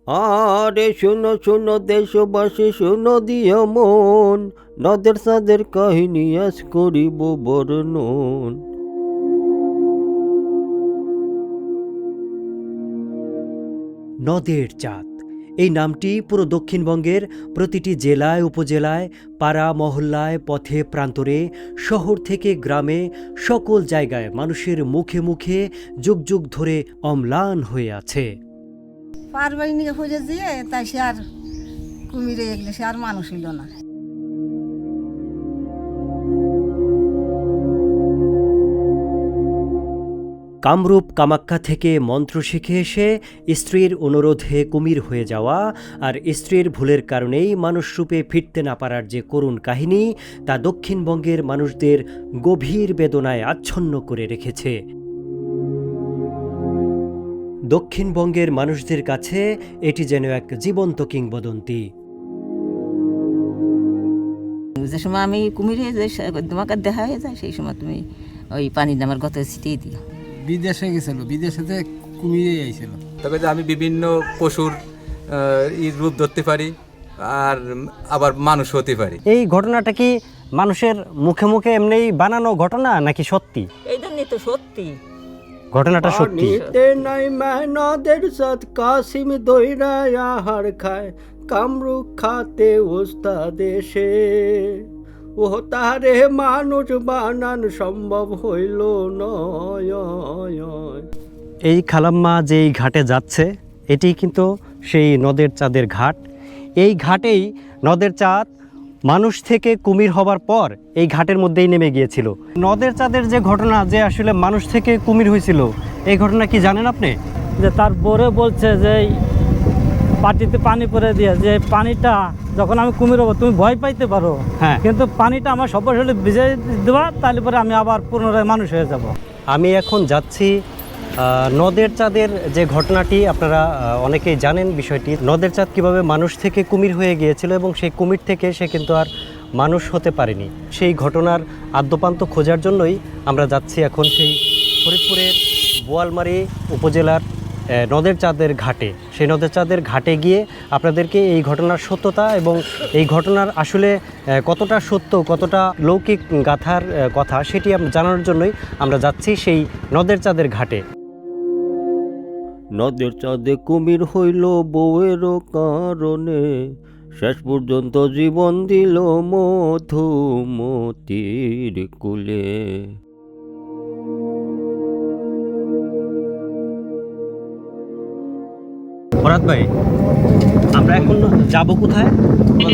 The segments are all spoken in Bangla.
আরে শোনো শোনো দেশবাসী শোনো দিও মন, নদের সাদের কাহিনী আজ করিব বর্ণন। নদের চাঁদ এই নামটি পুরো দক্ষিণবঙ্গের প্রতিটি জেলায় উপজেলায় পাড়া মহল্লায় পথে প্রান্তরে শহর থেকে গ্রামে সকল জায়গায় মানুষের মুখে মুখে যুগ যুগ ধরে অম্লান হয়ে আছে। পারবাই নিয়ে খুঁজে দিয়ে তাই সে আর কুমিরে এগলে সে আর মানুষ হইল না। কামরূপ কামাখ্যা থেকে মন্ত্র শিখে এসে স্ত্রীর অনুরোধে কুমির হয়ে যাওয়া আর স্ত্রীর ভুলের কারণেই মানুষরূপে ফিরতে না পারার যে করুণ কাহিনী, তা দক্ষিণবঙ্গের মানুষদের গভীর বেদনায় আচ্ছন্ন করে রেখেছে। দক্ষিণবঙ্গের মানুষদের কাছে এটি যেন এক জীবন্ত কিংবদন্তি। যে সময় আমি কুমিরে যে তোমাকে দেখা হয়ে যায় সেই সময় তুমি ওই পানি নামার গত ছিটিয়ে দিও। বিদেশে গেছিল, বিদেশেতে কুমিরে আইছিল। তবে আমি বিভিন্ন পশুর রূপ ধরতে পারি আর আবার মানুষ হতে পারি। এই ঘটনাটা কি মানুষের মুখে মুখে এমনিই বানানো ঘটনা নাকি সত্যি? এই জন্যই তো সত্যি ঘটনাটা সত্যি। পানিতে নাই নদের সাদ কাশিম দইরা আহার খায়, কামরূপ খাতে ওস্তাদ এসে ও তারে মানুষ বানান সম্ভব হইল নয়। এই খালাম্মা যেই ঘাটে যাচ্ছে এটি কিন্তু সেই নদের চাঁদের ঘাট। এই ঘাটেই নদের চাঁদ মানুষ থেকে কুমির হবার পর এই ঘাটের মধ্যেই নেমে গিয়েছিল। নদের চাঁদের যে ঘটনা, যে আসলে মানুষ থেকে কুমির হয়েছিল, এই ঘটনা কি জানেন আপনি? যে তার পরে বলছে যে পাটিতে পানি করে দিয়ে যে পানিটা যখন আমি কুমির হবো তুমি ভয় পাইতে পারো, হ্যাঁ, কিন্তু পানিটা আমার সব শরীরে ভিজে দেওয়া, তাহলে পরে আমি আবার পুনরায় মানুষ হয়ে যাব। আমি এখন যাচ্ছি নদের চাঁদের যে ঘটনাটি, আপনারা অনেকেই জানেন বিষয়টি। নদের চাঁদ কীভাবে মানুষ থেকে কুমির হয়ে গিয়েছিল এবং সেই কুমির থেকে সে কিন্তু আর মানুষ হতে পারেনি। সেই ঘটনার আদ্যপান্ত খোঁজার জন্যই আমরা যাচ্ছি এখন সেই ফরিদপুরের বোয়ালমারী উপজেলার নদের চাঁদের ঘাটে। সেই নদের চাঁদের ঘাটে গিয়ে আপনাদেরকে এই ঘটনার সত্যতা এবং এই ঘটনার আসলে কতটা সত্য, কতটা লৌকিক গাথার কথা, সেটি জানানোর জন্যই আমরা যাচ্ছি সেই নদের চাঁদের ঘাটে। নদের চাঁদে কুমির হইল বউয়ের কারণে, শেষ পর্যন্ত জীবন দিল মধুমতির কুলে। ফরাদ ভাই, আমরা এখন যাব কোথায়?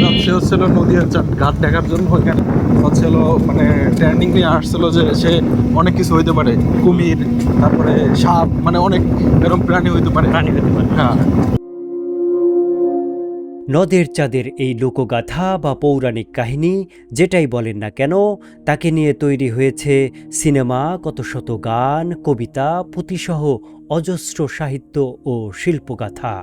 যাচ্ছে হচ্ছিল নদীর ঘাট দেখার জন্য। ওইখানে হচ্ছিল মানে ট্রেনিং নিয়ে আসছিল যে সে অনেক কিছু হইতে পারে, কুমির, তারপরে সাপ, মানে অনেক এরকম প্রাণী হইতে পারে। হ্যাঁ। নদের চাঁদের এই লোকগাথা বা পৌরাণিক কাহিনী যেটাই বলেন না কেন, তাকে নিয়ে তৈরি হয়েছে সিনেমা, কত শত গান, কবিতা, পুঁথিসহ অজস্র সাহিত্য ও শিল্পগাথা।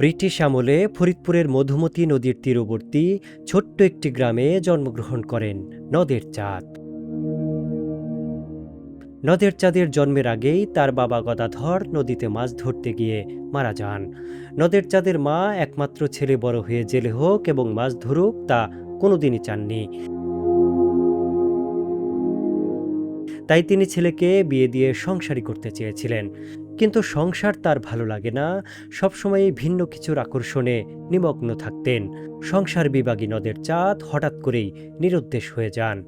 ব্রিটিশ আমলে ফরিদপুরের মধুমতি নদীর তীরবর্তী ছোট্ট একটি গ্রামে জন্মগ্রহণ করেন নদের চাঁদ। নদের চাঁদের জন্মের আগেই তার বাবা গদাধর নদীতে মাছ ধরতে গিয়ে মারা যান। নদের চাঁদের মা একমাত্র ছেলে বড় হয়ে জেলে হোক এবং মাছ ধরুক, তা কোনোদিনই চাননি। তাই তিনি ছেলেকে বিয়ে দিয়ে সংসারী করতে চেয়েছিলেন। কিন্তু সংসার তার ভালো লাগে না, সবসময়ই ভিন্ন কিছুর আকর্ষণে নিমগ্ন থাকতেন। সংসার বিভাগী নদের চাঁদ হঠাৎ করেই নিরুদ্দেশ হয়ে যান।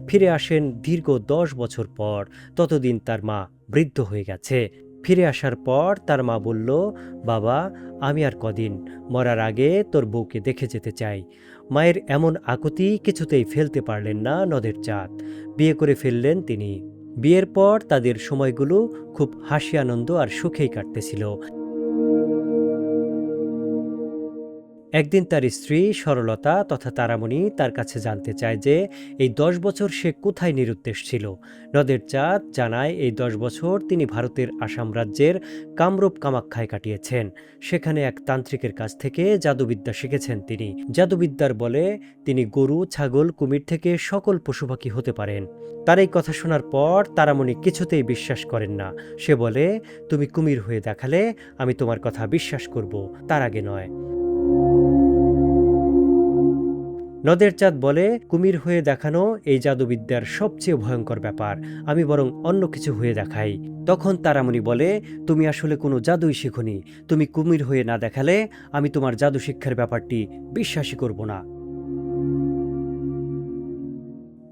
ফিরে আসেন দীর্ঘ 10 বছর পর। ততদিন তার মা বৃদ্ধ হয়ে গেছে। ফিরে আসার পর তার মা বলল, বাবা, আমি আর কদিন, মরার আগে তোর বউকে দেখে যেতে চাই। মায়ের এমন আকুতি কিছুতেই ফেলতে পারলেন না নদের চাঁদ। বিয়ে করে ফেললেন তিনি। বিয়ের পর তাদের সময়গুলো খুব হাসি আনন্দ আর সুখেই কাটতেছিল। একদিন তার স্ত্রী সরলতা তথা তারামণি তার কাছে জানতে চায় যে এই 10 বছর সে কোথায় নিরুদ্দেশ ছিল। নদের চাঁদ জানায় এই 10 বছর তিনি ভারতের আসাম রাজ্যের কামরূপ কামাখ্যায় কাটিয়েছেন। সেখানে এক তান্ত্রিকের কাছ থেকে জাদুবিদ্যা শিখেছেন তিনি। জাদুবিদ্যার বলে তিনি গরু, ছাগল, কুমির থেকে সকল পশুপাখি হতে পারেন। তার এই কথা শোনার পর তারামণি কিছুতেই বিশ্বাস করেন না। সে বলে, তুমি কুমির হয়ে দেখালে আমি তোমার কথা বিশ্বাস করব, তার আগে নয়। নদের চাঁদ বলে, কুমির হয়ে দেখানো এই জাদুবিদ্যার সবচেয়ে ভয়ঙ্কর ব্যাপার, আমি বরং অন্য কিছু হয়ে দেখাই। তখন তারামণি বলে, তুমি আসলে কোনো জাদুই শিখোনি, তুমি কুমির হয়ে না দেখালে আমি তোমার জাদু শিক্ষার ব্যাপারটি বিশ্বাসই করব না।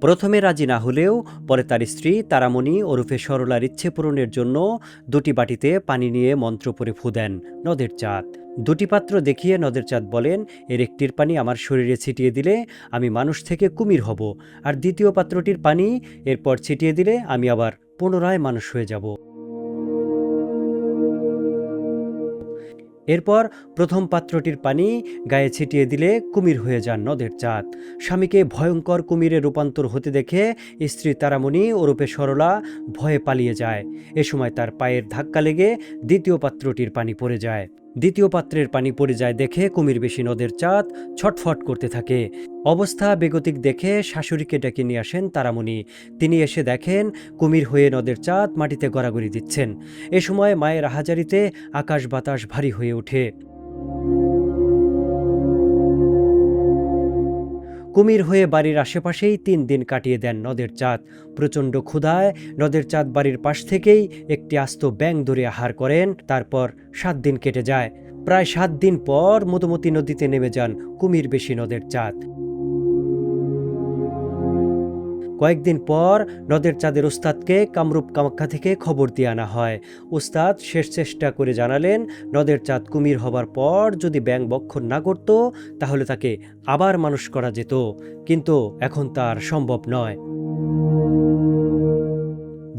প্রথমে রাজি না হলেও পরে তার স্ত্রী তারামণি ওরফে সরলার ইচ্ছে পূরণের জন্য 2টি বাটিতে পানি নিয়ে মন্ত্র পড়ে ফু দেন নদের চাঁদ। 2টি পাত্র দেখিয়ে নদের চাঁদ বলেন, এর একটির পানি আমার শরীরে ছিটিয়ে দিলে আমি মানুষ থেকে কুমির হব, আর দ্বিতীয় পাত্রটির পানি এরপর ছিটিয়ে দিলে আমি আবার পুনরায় মানুষ হয়ে যাব। এরপর প্রথম পাত্রটির পানি গায়ে ছিটিয়ে দিলে কুমির হয়ে যান নদের চাঁদ। স্বামীকে ভয়ঙ্কর কুমিরে রূপান্তর হতে দেখে স্ত্রী তারামণি ওরূপে সরলা ভয়ে পালিয়ে যায়। এ সময় তার পায়ের ধাক্কা লেগে দ্বিতীয় পাত্রটির পানি পড়ে যায়। দ্বিতীয় পাত্রের পানি পড়ে যায় দেখে কুমির বেশি নদের চাঁদ ছটফট করতে থাকে। অবস্থা বেগতিক দেখে শাশুড়িকে ডেকে নিয়ে আসেন তারামণি। তিনি এসে দেখেন কুমির হয়ে নদের চাঁদ মাটিতে গড়াগড়ি দিচ্ছেন। এ সময় মায়ের আহাজারিতে আকাশ বাতাস ভারী হয়ে ওঠে। কুমির হয়ে বাড়ির আশেপাশেই 3 দিন কাটিয়ে দেন নদের চাঁদ। প্রচণ্ড ক্ষুধায় নদের চাঁদ বাড়ির পাশ থেকেই একটি আস্ত ব্যাঙ ধরে আহার করেন। তারপর 7 দিন কেটে যায়। প্রায় 7 দিন পর মধুমতি নদীতে নেমে যান কুমির বেশি নদের চাঁদ। কয়েকদিন পর নদের চাঁদের ওস্তাদকে কামরূপ কামাখ্যা থেকে খবর দিয়ে আনা হয়। ওস্তাদ শেষ চেষ্টা করে জানালেন, নদের চাঁদ কুমির হবার পর যদি ব্যাঙ বক্ষণ না করত তাহলে তাকে আবার মানুষ করা যেত, কিন্তু এখন তার সম্ভব নয়।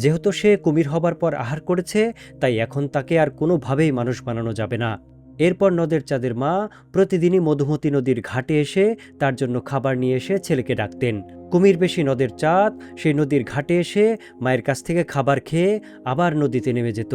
যেহেতু সে কুমির হবার পর আহার করেছে, তাই এখন তাকে আর কোনোভাবেই মানুষ বানানো যাবে না। এরপর নদের চাঁদের মা প্রতিদিনই মধুমতি নদীর ঘাটে এসে তার জন্য খাবার নিয়ে এসে ছেলেকে ডাকতেন। কুমির বেশি নদের চাঁদ সেই নদীর ঘাটে এসে মায়ের কাছ থেকে খাবার খেয়ে আবার নদীতে নেমে যেত।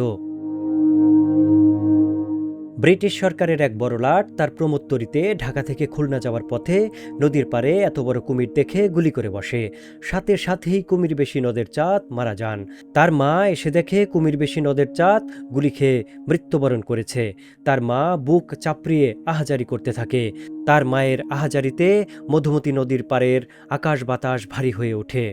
ব্রিটিশ সরকারের এক বড় লাট তার প্রমোত্তরিতে ঢাকা থেকে খুলনা যাওয়ার পথে নদীর পাড়ে এত বড় কুমির দেখে গুলি করে বসে। সাথে সাথেই কুমির বেশি নদের চাঁদ মারা যান। তার মা এসে দেখে কুমির বেশি নদের চাঁদ গুলি খেয়ে মৃত্যুবরণ করেছে। তার মা বুক চাপড়িয়ে আহাজারি করতে থাকে। তার মায়ের আহাজারিতে মধুমতি নদীর পাড়ের আকাশ বাতাস ভারী হয়ে ওঠে।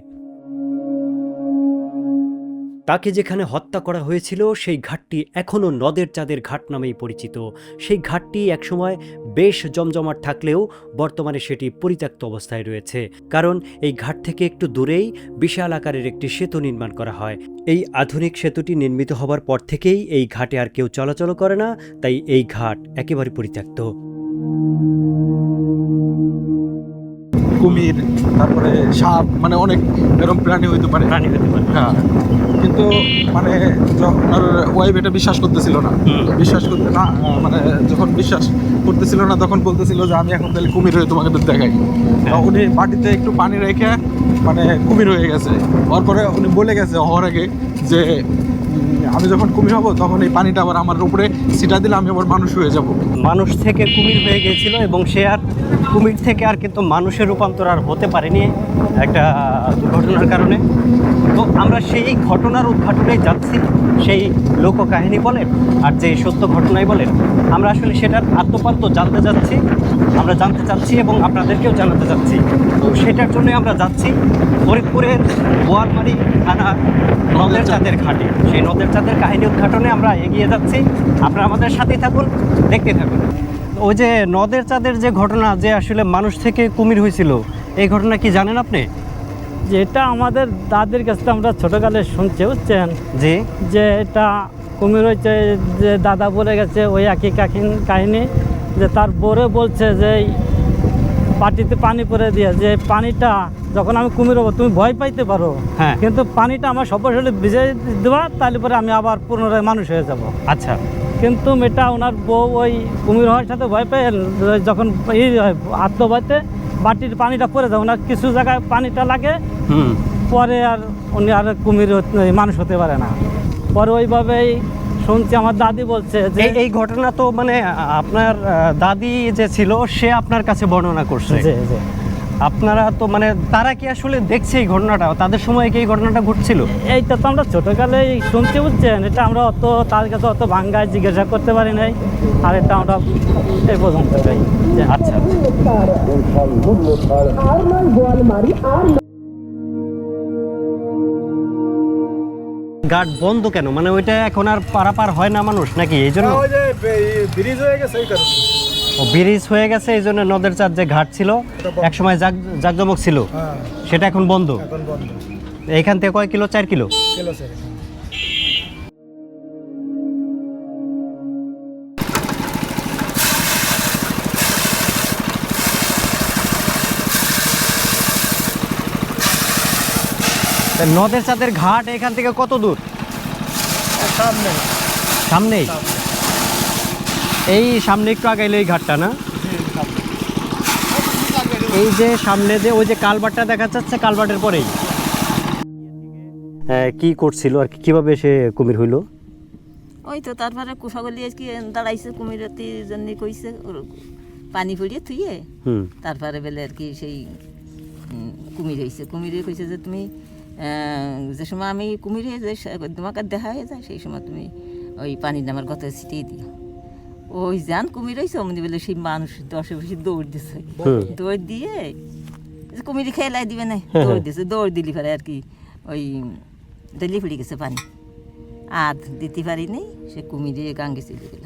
তাকে যেখানে হত্যা করা হয়েছিল সেই ঘাটটি এখনও নদের চাঁদের ঘাট নামেই পরিচিত। সেই ঘাটটি একসময় বেশ জমজমাট থাকলেও বর্তমানে সেটি পরিত্যক্ত অবস্থায় রয়েছে, কারণ এই ঘাট থেকে একটু দূরেই বিশাল আকারের একটি সেতু নির্মাণ করা হয়। এই আধুনিক সেতুটি নির্মিত হবার পর থেকেই এই ঘাটে আর কেউ চলাচল করে না, তাই এই ঘাট একেবারে পরিত্যক্ত। কুমির, তারপরে সাপ, মানে অনেক এরকম প্রাণী হইতে পারে। হ্যাঁ, কিন্তু মানে ওনার ওয়াইফ এটা বিশ্বাস করতেছিল না। বিশ্বাস করতে না, মানে যখন বিশ্বাস করতেছিল না তখন বলতেছিল যে আমি এখন তাহলে কুমির হয়ে তোমাকে দেখাই। উনি বাটিতে একটু পানি রেখে মানে কুমির হয়ে গেছে। তারপরে উনি বলে গেছে হওয়ার আগে যে আমি যখন কুমির হব তখন এই পানিটা আবার আমার উপরে ছিটা দিলে আমি আবার মানুষ হয়ে যাব। মানুষ থেকে কুমির হয়ে গিয়েছিল এবং সে আর কুমির থেকে আর কিন্তু মানুষের রূপান্তর আর হতে পারেনি একটা দুর্ঘটনার কারণে। তো আমরা সেই ঘটনার উদ্ঘাটনে যাচ্ছি, সেই লোককাহিনী বলেন আর যে সত্য ঘটনাই বলেন, আমরা আসলে সেটার আদ্যপান্ত জানতে যাচ্ছি, আমরা জানতে চাচ্ছি এবং আপনাদেরকেও জানাতে চাচ্ছি। তো সেটার জন্য আমরা যাচ্ছি ফরিদপুরের বোয়ালমারী থানা নদের চাঁদের ঘাটে। সেই নদের চাঁদের কাহিনী উদ্ঘাটনে আমরা এগিয়ে যাচ্ছি, আপনারা আমাদের সাথেই থাকুন, দেখতে থাকুন। ওই যে নদের চাঁদের যে ঘটনা, যে আসলে মানুষ থেকে কুমির হয়েছিল, এই ঘটনা কি জানেন আপনি? যেটা আমাদের দাদির কাছে আমরা ছোটোকালে শুনছি, বুঝছেন, যে এটা কুমির হয়েছে, যে দাদা বলে গেছে ওই একই কাহিনী, যে তার বরে বলছে যে বাটিতে পানি পরে দিয়ে, যে পানিটা যখন আমি কুমির হবো তুমি ভয় পাইতে পারো, হ্যাঁ, কিন্তু পানিটা আমার সব শরীরে ভিজে দেওয়া, তাহলে পরে আমি আবার পুনরায় মানুষ হয়ে যাব। আচ্ছা, কিন্তু মেয়েটা ওনার বউ ওই কুমির হওয়ার সাথে ভয় পেয়ে যখন আত্মভয়তে বাটির পানিটা পড়ে যায়, ওনার কিছু জায়গায় পানিটা লাগে, পরে আর উনি আর কুমির মানুষ হতে পারে না। পরে ওইভাবেই শুনছি, আমার দাদি বলছে যে এই ঘটনা তো মানে আপনার দাদি যে ছিল সে আপনার কাছে বর্ণনা করছে। জি জি। আপনারা তো মানে তারা কি আসলে দেখছে এই ঘটনাটা, তাদের সময় কি এই ঘটনাটা ঘটছিল? এইটা তো আমরা ছোটোকালেই শুনতে বুঝছেন, এটা আমরা অত তার কাছে অত ভাঙ্গায় জিজ্ঞাসা করতে পারি নাই, আর এটা আমরা এই পর্যন্ত পাই। আচ্ছা, গার্ড বন্ধ কেন? মানে ওইটা এখন আর পারাপার হয় না মানুষ নাকি এই জন্য? ব্রিজ হয়ে গেছে এই কারণে। ও ব্রিজ হয়ে গেছে এই জন্য নদের চাঁদ যে ঘাট ছিল একসময় জাকজমক ছিল সেটা এখন বন্ধ। এইখান থেকে কয় কিলো? 4 কিলো। নদের চাঁদের ঘাট এখান থেকে কত দূর? সামনেই। এই সামনে একটু আগাইলে এই ঘাটটা না? এই যে সামনে যে ওই যে কালভার্টটা দেখা যাচ্ছে, কালভার্টের পরেই কি করছিল আর কিভাবে সে কুমির হইল? ওই তো তারপরে কুসাগলি কি দাঁড়াইছে কুমিরতির জন্য কইছে, ওর পানি পড়িয়ে থুইয়ে তারপরে বেলে আর কি সেই কুমির হয়েছে। কুমিরে কইছে যে তুমি যে সময় আমি কুমির হয়ে যে তোমাকে দেখা হয়ে যায় সেই সময় তুমি ওই পানির নামার গত ছিটিয়ে দিও। ওই যান কুমির হয়েছে অমনি বলে সেই মানুষ 10 বসে দৌড় দিছে, দৌড় দিয়ে কুমির খেলাই দিবে না, দৌড় দিছে, দৌড় দিলি ফেলে আর কি ওই দিল্লি পড়ে গেছে পানি, আর দিতে পারিনি, সে কুমিরে গাঙ্গে চলে গেল।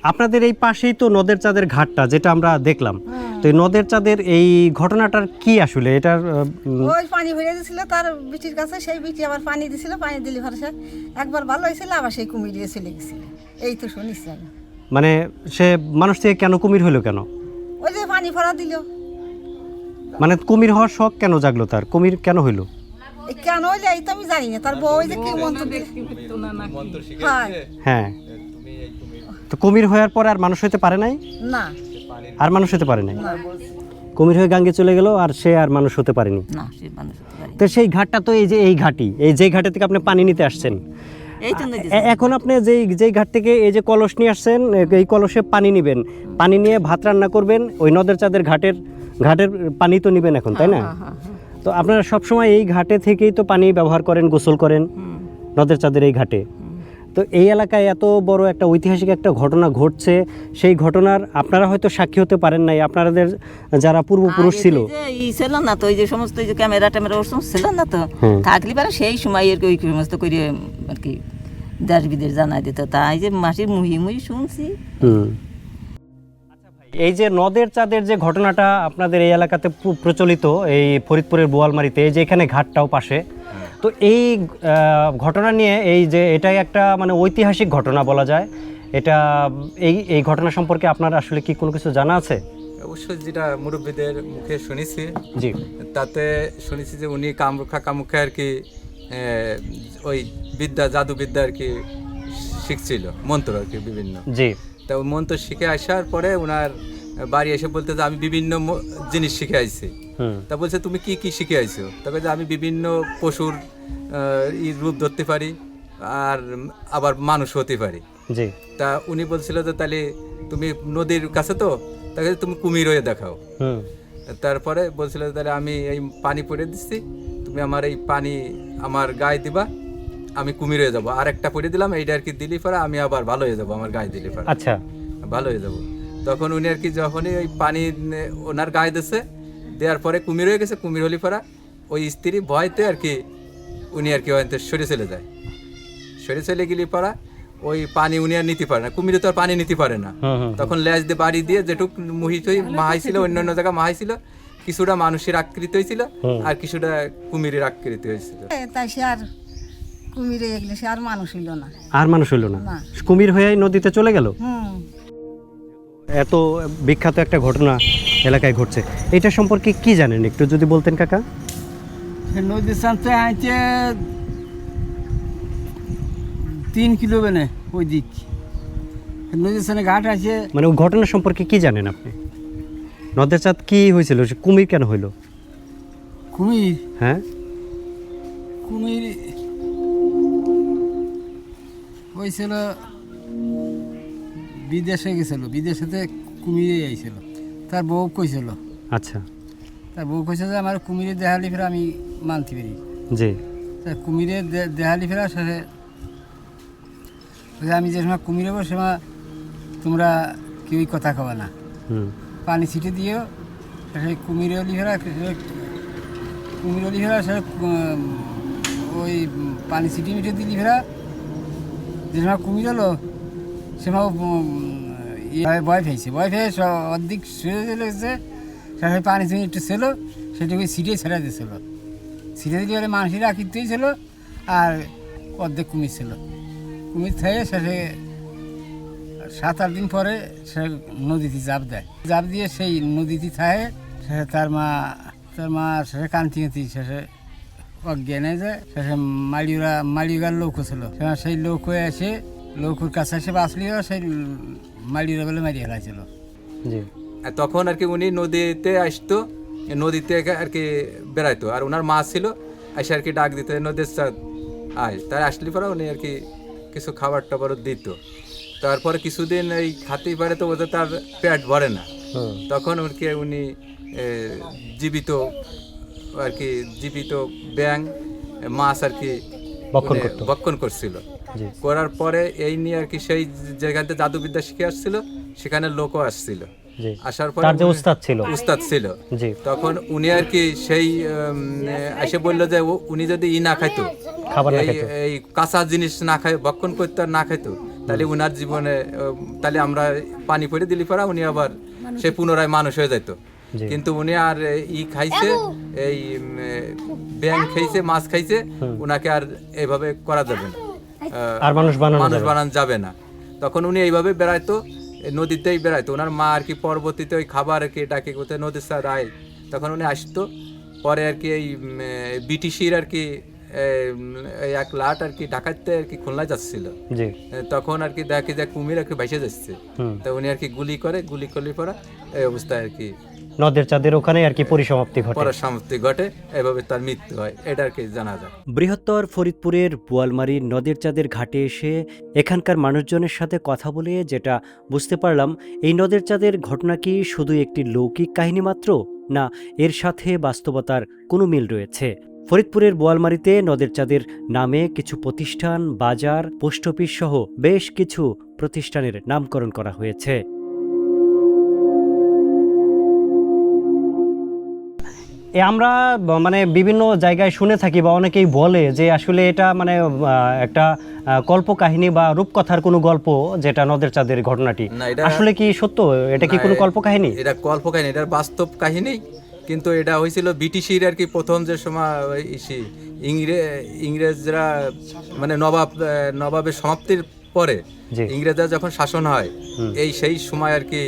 আপনাদের এই পাশেই তো নদের চাঁদের ঘাটটা যেটা আমরা দেখলাম, তো এই নদের চাঁদের এই ঘটনাটার কি আসলে এটার? ওই পানি ভরে দিয়েছিল তার বিটির কাছে, সেই বিটি আবার পানি দিছিল, পানি দিলি ভরসা একবার ভালো হয়েছিল, আবার সেই কুমির দিয়ে চলে গেছিল। এই তো শুনিস আমি। মানে সে মানুষ থেকে কেন কুমির হইলো কেন? ওই যে পানি ভরা দিল। মানে কুমির হওয়ার শখ কেন জাগলো তার? কুমির কেন হইলো? কেন হইলে এই তো আমি জানি না। তার বউ যে কি মন্ত্র দিল। হ্যাঁ, তো কুমির হওয়ার পরে আর মানুষ হইতে পারে নাই? না, আর মানুষ হতে পারে নাই। কুমির হয়ে গাঙ্গে চলে গেল আর সে আর মানুষ হতে পারেনি। না, সে মানুষ হতে পারে। তো সেই ঘাটটা তো এই যে এই ঘাটি, এই যে ঘাটে থেকে আপনি পানি নিতে আসছেন, এই তো নদী। এখন আপনি যেই ঘাট থেকে এই যে কলস নিয়ে আসছেন, এই কলসে পানি নেবেন, পানি নিয়ে ভাত রান্না করবেন, ওই নদের চাঁদের ঘাটের পানি তো নেবেন এখন, তাই না? তো আপনারা সবসময় এই ঘাটে থেকেই তো পানি ব্যবহার করেন, গোসল করেন নদের চাঁদের এই ঘাটে। তো এই এলাকায় এত বড় একটা ঐতিহাসিক একটা ঘটনা ঘটছে, সেই ঘটনার আপনারা হয়তো সাক্ষী হতে পারেন নাই, আপনাদের যারা পূর্বপুরুষ ছিল। এই ছিল না তো, ওই যে সমস্ত যে ক্যামেরা ট্যামেরা ওর সমস্ত ছিল না তো, থাকলে পারে সেই সময় আর কি ওই সমস্ত করে আর কি দেশ বিদেশ জানাই দিত। তাই যে মাসির মুহি শুনছি। এই যে নদের চাঁদের যে ঘটনাটা আপনাদের এই এলাকাতে প্রচলিত, এই ফরিদপুরের বোয়ালমারিতে, এই যে এখানে ঘাটটাও পাশে, তো এই ঘটনা নিয়ে এই যে এটাই একটা মানে ঐতিহাসিক ঘটনা বলা যায়। এটা এই ঘটনা সম্পর্কে আপনার আসলে কি কোনো কিছু জানা আছে? অবশ্যই যেটা মুরব্বীদের মুখে শুনেছি, জি, তাতে শুনেছি যে উনি কামুখে আর কি ওই জাদুবিদ্যা আর কি শিখছিল, মন্ত্র আর কি বিভিন্ন। জি। তা ওই মন্ত্র শিখে আসার পরে ওনার বাড়ি এসে বলতে যে আমি বিভিন্ন জিনিস শিখে আইছি। তা বলছে তুমি কি কি শিখে আইছো? তবে যে আমি বিভিন্ন পশুর রূপ ধরতে পারি, আর আবার মানুষ হতে পারি। জি। তা উনি বলছিল যে তাহলে তুমি নদীর কাছে তো, তাকে তুমি কুমির হয়ে দেখাও। তারপরে বলছিল তাহলে আমি এই পানি পড়ে দিচ্ছি, তুমি আমার এই পানি আমার গায়ে দিবা, আমি কুমির হয়ে যাবো। আর একটা পড়ে দিলাম, এইটা আর কি দিলি পরে আমি আবার ভালো হয়ে যাবো, আমার গায়ে দিলি পরে আচ্ছা ভালো হয়ে যাবো। তখন উনি আর কি যখনই ওই পানি ওনার গায়ে দিচ্ছে, দেওয়ার পরে কুমির হয়ে গেছে। কুমির হলি পরা ওই স্ত্রী ভয়তে আর কি উনি আর কি হয়তো সরে চলে যায়। সরে চলে গেলি পরা ওই পানি উনি আর নিতে পারে না, কুমিরে তো আর পানি নিতে পারে না। তখন ল্যাজ দিয়ে বাড়ি দিয়ে যেটুক মাহাইছিল, অন্যান্য জায়গায় মাহাইছিল, কিছুটা মানুষের আকৃতি হয়েছিল আর কিছুটা কুমিরের আকৃতি হয়েছিল। তাই সে আর কুমিরে গেলে সে আর মানুষ হইল না। আর মানুষ হইল না, কুমির হয়ে নদীতে চলে গেল। এত বিখ্যাত একটা ঘটনা এলাকায় ঘটছে, এটা সম্পর্কে কি জানেন একটু যদি বলতেন কাকা? নদীর সামনে হাঁটে 3 কিলো বেনে ওই দিক, নদীর সামনে ঘাট আছে। মানে ওই ঘটনা সম্পর্কে কি জানেন আপনি? নদের চাঁদ কি হয়েছিল, সে কুমির কেন হইলো? কুমির হ্যাঁ, কুমির হয়েছিল, বিদেশে গেছিল, বিদেশেতে কুমিরে আইছিল। তার বউ কইছিল, আচ্ছা, তার বউ কইছে যে আমার কুমিরে দেহালি ফেরা আমি মানতে পারি। জি, তা কুমিরে দেহালি ফেরা শেষে আমি যে সময় কুমির হবো সে সময় তোমরা কেউই কথা খাবা না, হুম, পানি ছিটে দিও। শেষে কুমির অলি ফেরা, কুমির অলি ফেরা সে ওই পানি ছিটিয়ে মিটিয়ে দিলি ফেরা। যে সময় কুমির হলো সে সময় ভয় পেয়েছে, ভয় পেয়ে অর্ধেক শুয়ে চলে গেছে। শেষে পানি ছিটিয়ে একটু ছিল, সেটাকে ছিটিয়ে ছেড়ে দিয়েছিল। ছিটে দিলে বলে মানুষেরা কিনতেই ছিল, আর অর্ধেক কুমির ছিল। কুমির থেকে শেষে 7-8 দিন পরে সে নদীতে জাপ দেয়, জাপ দিয়ে সেই নদীতে থাকে। শেষে তার মা শেষে কান্তি কান্তি শেষে অজ্ঞান হয়ে যায়। শেষে মালিগার লোক ছিল, সেই লোক হয়ে এসে লোকের কাছে এসে বাঁচলিও সেই মালিরা বলে মারিয়ে ফেলাইছিল। জি। আর তখন আর কি উনি নদীতে আসতো, নদীতে আর কি বেড়াইতো, আর ওনার মা ছিল এসে আর কি ডাক দিতে, নদীর চাঁদ আয়। তাই আসলে পরে উনি আর কি কিছু খাবার টাবারও দিত। তারপরে কিছুদিন এই খাতেই পারে তো ওদের তার পেট ভরে না, তখন আর কি উনি জীবিত ব্যাং মাছ আর কি ভক্ষণ করছিল। করার পরে এই নিয়ে আর কি সেই যেখান থেকে জাদুবিদ্যা শিখে আসছিল সেখানে লোকও আসছিল। আসার পরে তার যে উস্তাদ ছিল, তখন উনি আর কি সেই এসে বললো যে উনি যদি না খাইতো, এই কাঁচা জিনিস না খাই, ভক্ষণ করতে আর না খাইতো, তাহলে উনার জীবনে তাহলে আমরা পানি পড়ে দিলি পরা উনি আবার সে পুনরায় মানুষ হয়ে যেত। কিন্তু উনি আর খাইছে, এই ব্যাং খাইছে, মাছ খাইছে, উনাকে আর এইভাবে করা যাবে না, আর মানুষ বানানো যাবে না। তখন উনি এইভাবে বেড়াইতো, নদীতেই বেড়াইতো। ওনার মা আর কি পরবর্তীতে ওই খাবার আর কি ডাকে কোথায় নদীর স্যার আয়, তখন উনি আসতো। পরে আর কি এই ব্রিটিশের আর কি এক লাট আর কি ঢাকাতে আর কি খুলনায় যাচ্ছিল, তখন আর কি দেখে যে কুমির আর কি ভেসে যাচ্ছে। তো উনি আর কি গুলি করলে পরে এই অবস্থায় আর কি নদের চাঁদের ওখানে আর কি পরিসমাপ্তি ঘটে, এভাবে তার মৃত্যু হয়, এটা আর কি জানা যায়। বৃহত্তর ফরিদপুরের বোয়ালমারীর নদের চাঁদের ঘাটে এসে এখানকার মানুষজনের সাথে কথা বলে যেটা বুঝতে পারলাম, এই নদের চাঁদের ঘটনা কি শুধু একটি লৌকিক কাহিনী মাত্র, না এর সাথে বাস্তবতার কোনো মিল রয়েছে। ফরিদপুরের বোয়ালমারীতে নদের চাঁদের নামে কিছু প্রতিষ্ঠান, বাজার, পোস্ট অফিস সহ বেশ কিছু প্রতিষ্ঠানের নামকরণ করা হয়েছে। আমরা মানে বিভিন্ন জায়গায় শুনে থাকি বা অনেকেই বলে যে আসলে এটা মানে একটা কল্পকাহিনী বা রূপকথার কোনো গল্প, যেটা নদের চাঁদের ঘটনাটি আসলে কি সত্য? এটা কি কোনো কল্পকাহিনী? এটা কল্পকাহিনী, এটা বাস্তব কাহিনী। কিন্তু এটা হয়েছিল ব্রিটিশের আর কি প্রথম যে সময় ইংরেজরা মানে নবাবের সমাপ্তির পরে ইংরেজরা যখন শাসন হয়, সেই সময় আর কি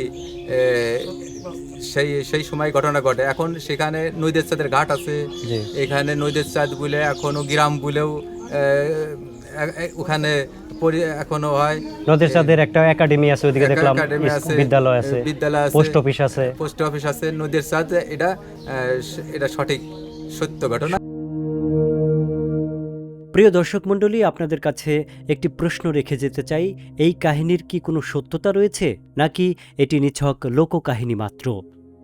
সেই সময় ঘটনা ঘটে। এখন সেখানে নদীর চাঁদের ঘাট আছে, এখানে নদীর চাঁদ বলে এখনো গ্রাম বলেও ওখানে এখনো হয়। নদের চাঁদের একটা একাডেমি আছে, ওইদিকে দেখলাম বিদ্যালয় আছে, পোস্ট অফিস আছে। নদীর চাঁদ এটা সঠিক সত্য ঘটনা। প্রিয় দর্শক মণ্ডলী, আপনাদের কাছে একটি প্রশ্ন রেখে যেতে চাই, এই কাহিনীর কি কোনো সত্যতা রয়েছে, নাকি এটি নিছক লোককাহিনী মাত্র?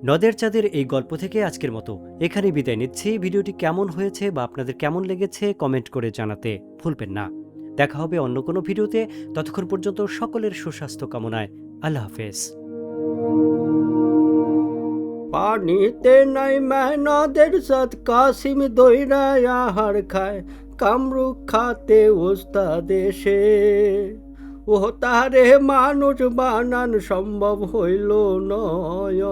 নদের চাঁদের এই গল্প থেকে আজকের মতো এখানে বিদায় নিচ্ছি। ভিডিওটি কেমন হয়েছে বা আপনাদের কেমন লেগেছে কমেন্ট করে জানাতে ভুলবেন না। দেখা হবে অন্য কোনো ভিডিওতে। ততক্ষণ পর্যন্ত সকলের সুস্বাস্থ্য কামনায় আল্লাহ হাফেজ। পানিতে নাই নদের চাঁদ কাসিম দইরা আহার খায়, কামরুক খাতে ওস্তাদ এসে ও তারে মানুষ বানান সম্ভব হইল নয়।